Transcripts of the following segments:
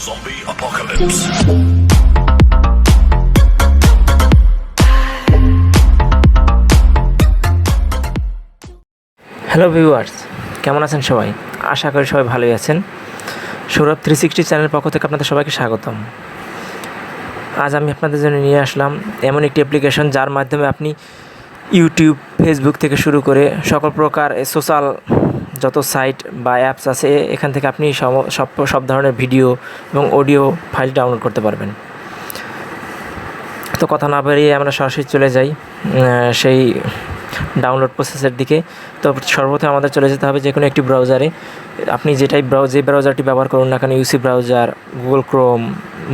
Zombie apocalypse. Hello viewers, কেমন আছেন সবাই? আশা করি সবাই ভালোই আছেন। সৌরভ 360 চ্যানেলের পক্ষ থেকে আপনাদের সবাইকে স্বাগতম। আজ আমি আপনাদের জন্য নিয়ে আসলাম এমন একটি অ্যাপ্লিকেশন যার মাধ্যমে আপনি ইউটিউব, ফেসবুক থেকে শুরু করে সকল প্রকার সোশ্যাল যত সাইট বা অ্যাপস আছে এখান থেকে আপনি সব ধরনের ভিডিও এবং অডিও ফাইল ডাউনলোড করতে পারবেন। তো কথা না বাড়িয়ে আমরা সরাসরি চলে যাই সেই ডাউনলোড প্রসেসের দিকে। তো সর্বপ্রথম আমাদের চলে যেতে হবে যে কোনো একটি ব্রাউজারে। আপনি যে ব্রাউজারটি ব্যবহার করুন না কেন, UC browser, Google Chrome,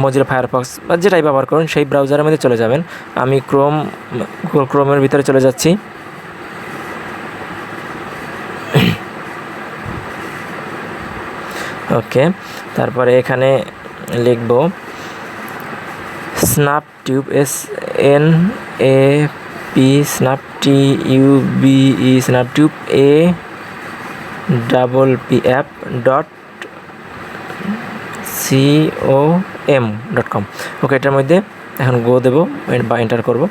Mozilla Firefox বা যেটাই ব্যবহার করুন সেই ব্রাউজারের মধ্যে চলে যাবেন। আমি গুগল ক্রোমের ভিতরে চলে যাচ্ছি। ওকে, তারপরে এখানে লিখব Snaptube, SNAP SNAPTUBE Snaptube app.com। ওকে, এটার মধ্যে এখন গো দেবো বা এন্টার করব।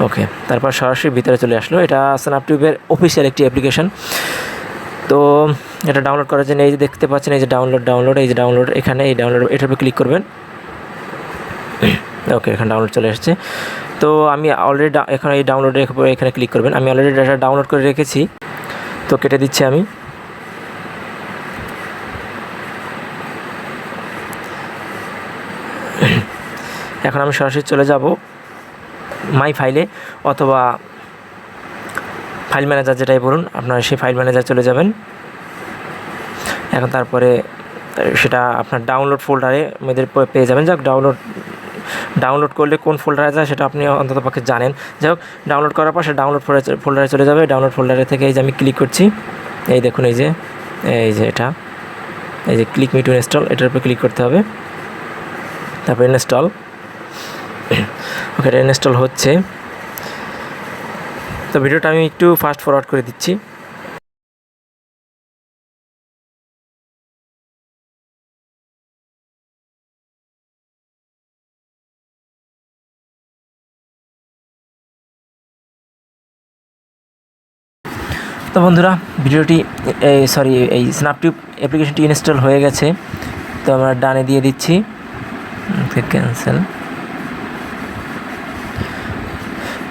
ওকে, তারপর সরাসরি ভিতরে চলে আসলো। এটা স্ন্যাপটিউবের অফিসিয়াল একটি অ্যাপ্লিকেশন। তো এটা ডাউনলোড করার জন্য এই যে দেখতে পাচ্ছেন, এই যে ডাউনলোড, এই যে ডাউনলোড, এখানে এই ডাউনলোড এটার উপর ক্লিক করবেন। ওকে, এখানে ডাউনলোড চলে এসেছে। তো আমি অলরেডি এখন এই ডাউনলোডের উপর এখানে ক্লিক করবেন। আমি অলরেডি ডাটা ডাউনলোড করে রেখেছি, তো কেটে দিচ্ছি আমি। এখন আমি সরাসরি চলে যাব মাই ফাইলে অথবা ফাইল ম্যানেজার, যেটাই বলুন আপনারা, সেই ফাইল ম্যানেজার চলে যাবেন। এখন তারপরে সেটা আপনার ডাউনলোড ফোল্ডারে মধ্যে পেয়ে যাবেন। যাক, ডাউনলোড করলে কোন ফোল্ডারে যায় সেটা আপনি অন্তত পক্ষে জানেন। যাই হোক, ডাউনলোড করার পর সে ডাউনলোড ফোল্ডারে চলে যাবে। ডাউনলোড ফোল্ডারে থেকে এই যে আমি ক্লিক করছি, এই দেখুন, এই যে এটা, এই যে ক্লিক মি টু ইনস্টল, এটার উপর ক্লিক করতে হবে। তারপর ইনস্টল। ওকে, এটা ইনস্টল হচ্ছে। তো ভিডিওটা আমি একটু ফাস্ট ফরওয়ার্ড করে দিচ্ছি। তো বন্ধুরা, ভিডিওটি এই স্ন্যাপটিউব অ্যাপ্লিকেশনটি ইনস্টল হয়ে গেছে। তো আমরা ডানে দিয়ে দিচ্ছি, ক্যান্সেল।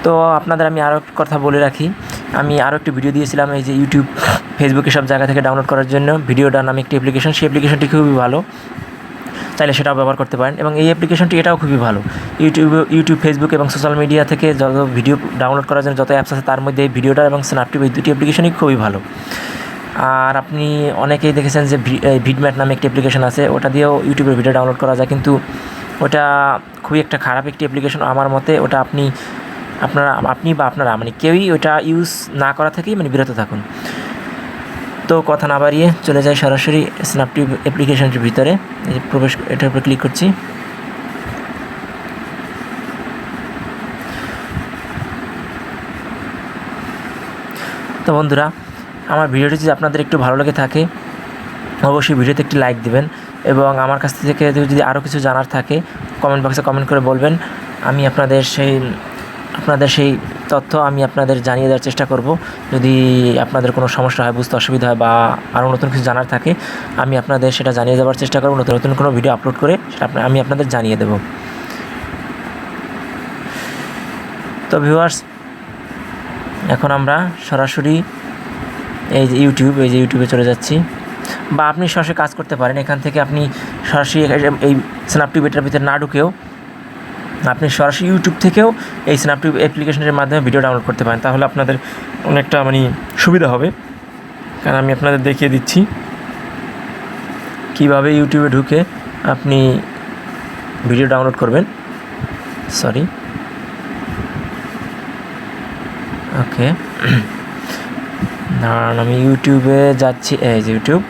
তো আপনাদের আমি আরও একটা কথা বলে রাখি, আমি আরও একটি ভিডিও দিয়েছিলাম এই যে ইউটিউব, ফেসবুকে সব জায়গা থেকে ডাউনলোড করার জন্য ভিডিওটা নামে একটি অ্যাপ্লিকেশন। সেই অ্যাপ্লিকেশনটি খুবই ভালো, চাইলে সেটাও ব্যবহার করতে পারেন। এবং এই অ্যাপ্লিকেশনটি এটাও খুবই ভালো। ইউটিউব, ফেসবুক এবং সোশ্যাল মিডিয়া থেকে যত ভিডিও ডাউনলোড করার জন্য যত অ্যাপস আছে তার মধ্যে এই ভিডিওটা এবং স্ন্যাপটিউব, এই দুটি অ্যাপ্লিকেশনই খুবই ভালো। আর আপনি অনেকেই দেখেছেন যে ভিডম্যাট নামে একটি অ্যাপ্লিকেশন আছে, ওটা দিয়েও ইউটিউবের ভিডিও ডাউনলোড করা যায়, কিন্তু ওটা খুবই একটা খারাপ একটি অ্যাপ্লিকেশন আমার মতে। ওটা আপনি বা আপনারা মানে কেউই ওটা ইউজ না করা থেকেই বিরত থাকুন। তো কথা না বাড়িয়ে চলে যাই সরাসরি স্ন্যাপটিউব অ্যাপ্লিকেশনটির ভিতরে। এটার উপরে ক্লিক করছি। তো বন্ধুরা, আমার ভিডিওটি যদি আপনাদের একটু ভালো লেগে থাকে অবশ্যই ভিডিওতে একটি লাইক দিবেন, এবং আমার কাছ থেকে যদি আরও কিছু জানার থাকে কমেন্ট বক্সে কমেন্ট করে বলবেন। আমি আপনাদের সেই তথ্য আমি আপনাদের জানিয়ে দেওয়ার চেষ্টা করব। যদি আপনাদের কোনো সমস্যা হয়, বুঝতে অসুবিধা হয় বা আরও নতুন কিছু জানার থাকে, আমি আপনাদের সেটা জানিয়ে দেওয়ার চেষ্টা করব। নতুন কোনো ভিডিও আপলোড করে সেটা আমি আপনাদের জানিয়ে দেব। তো ভিউয়ার্স, এখন আমরা সরাসরি এই যে ইউটিউবে চলে যাচ্ছি। বা আপনি সরাসরি কাজ করতে পারেন, এখান থেকে আপনি সরাসরি এই স্ন্যাপটিউব এটার ভিতরে না ঢুকেও আপনি সরাসরি ইউটিউব থেকেও এই স্ন্যাপটিউব অ্যাপ্লিকেশনের মাধ্যমে ভিডিও ডাউনলোড করতে পারেন। তাহলে আপনাদের অনেকটা সুবিধা হবে, কারণ আমি আপনাদের দেখিয়ে দিচ্ছি কীভাবে ইউটিউবে ঢুকে আপনি ভিডিও ডাউনলোড করবেন। ওকে, আমি ইউটিউবে যাচ্ছি। এই যে ইউটিউব,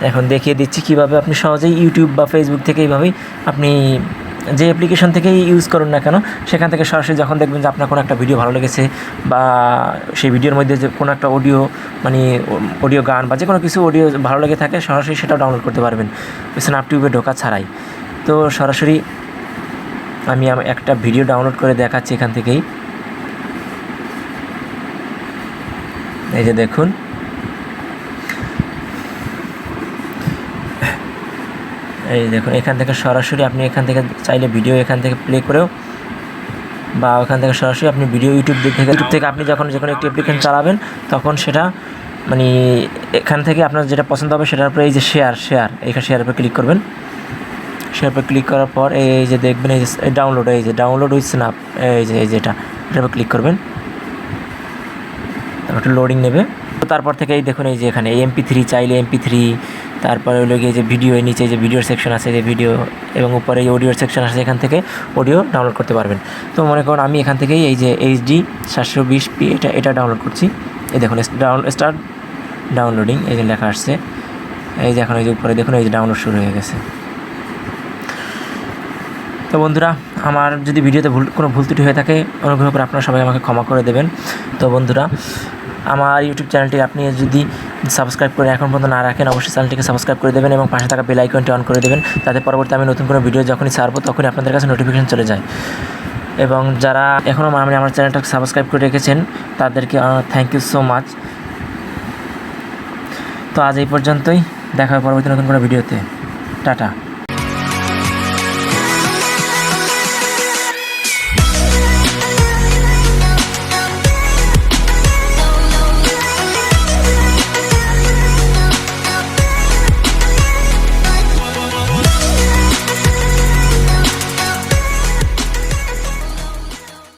এখন দেখিয়ে দিচ্ছি কীভাবে আপনি সহজেই ইউটিউব বা ফেসবুক থেকে এইভাবেই আপনি যে অ্যাপ্লিকেশন থেকেই ইউজ করুন না কেন, সেখান থেকে সরাসরি যখন দেখবেন যে আপনার কোনো একটা ভিডিও ভালো লেগেছে বা সেই ভিডিওর মধ্যে যে কোনো একটা অডিও মানে অডিও গান বা যে কোনো কিছু অডিও ভালো লেগে থাকে, সরাসরি সেটাও ডাউনলোড করতে পারবেন স্ন্যাপটিউবে ঢোকা ছাড়াই। তো সরাসরি আমি একটা ভিডিও ডাউনলোড করে দেখাচ্ছি এখান থেকেই। এই যে দেখুন, এই দেখুন এখান থেকে সরাসরি আপনি এখান থেকে চাইলে ভিডিও এখান থেকে প্লে করেও বা ওখান থেকে সরাসরি আপনি ভিডিও ইউটিউব থেকে আপনি যখন যে কোনো একটি অ্যাপ্লিকেশন চালাবেন তখন সেটা মানে এখান থেকে আপনার যেটা পছন্দ হবে সেটার উপরে এই যে শেয়ার এখানে শেয়ারের উপর ক্লিক করবেন। শেয়ার উপর ক্লিক করার পর এই যে দেখবেন এই যে ডাউনলোড, এই যে ডাউনলোড উইথ স্ন্যাপ, এই যে এটার উপর ক্লিক করবেন। তারপর একটু লোডিং নেবে। তো তারপর থেকে এই দেখুন এই যে এখানে MP3 চাইলে MP3, তারপরে হলো গিয়ে যে ভিডিও, নিচে যে ভিডিওর সেকশন আছে যে ভিডিও, এবং উপরে এই অডিওর সেকশন আছে, এখান থেকে অডিও ডাউনলোড করতে পারবেন। তো মনে করুন আমি এখান থেকেই এই যে HD 720p এটা ডাউনলোড করছি। এই দেখুন স্টার্ট ডাউনলোডিং, এই যে লেখা আসছে, এই যে এখন এই যে উপরে দেখুন এই যে ডাউনলোড শুরু হয়ে গেছে। তো বন্ধুরা, আমার যদি ভিডিওতে কোনো ভুল ত্রুটি হয়ে থাকে অনুগ্রহ করে আপনারা সবাই আমাকে ক্ষমা করে দেবেন। তো বন্ধুরা, আমার ইউটিউব চ্যানেলটি আপনি যদি সাবস্ক্রাইব করে এখন পর্যন্ত না রাখেন, অবশ্যই চ্যানেলটিকে সাবস্ক্রাইব করে দেবেন এবং পাশে থাকা বেল আইকনটি অন করে দেবেন, যাতে পরবর্তী আমি নতুন কোনো ভিডিও যখনই ছাড়বো তখনই আপনাদের কাছে নোটিফিকেশন চলে যায়। এবং যারা এখনও আমার চ্যানেলটাকে সাবস্ক্রাইব করে রেখেছেন তাদেরকে থ্যাংক ইউ সো মাচ। তো আজ এই পর্যন্তই, দেখা হবে পরবর্তী নতুন কোনো ভিডিওতে। টাটা।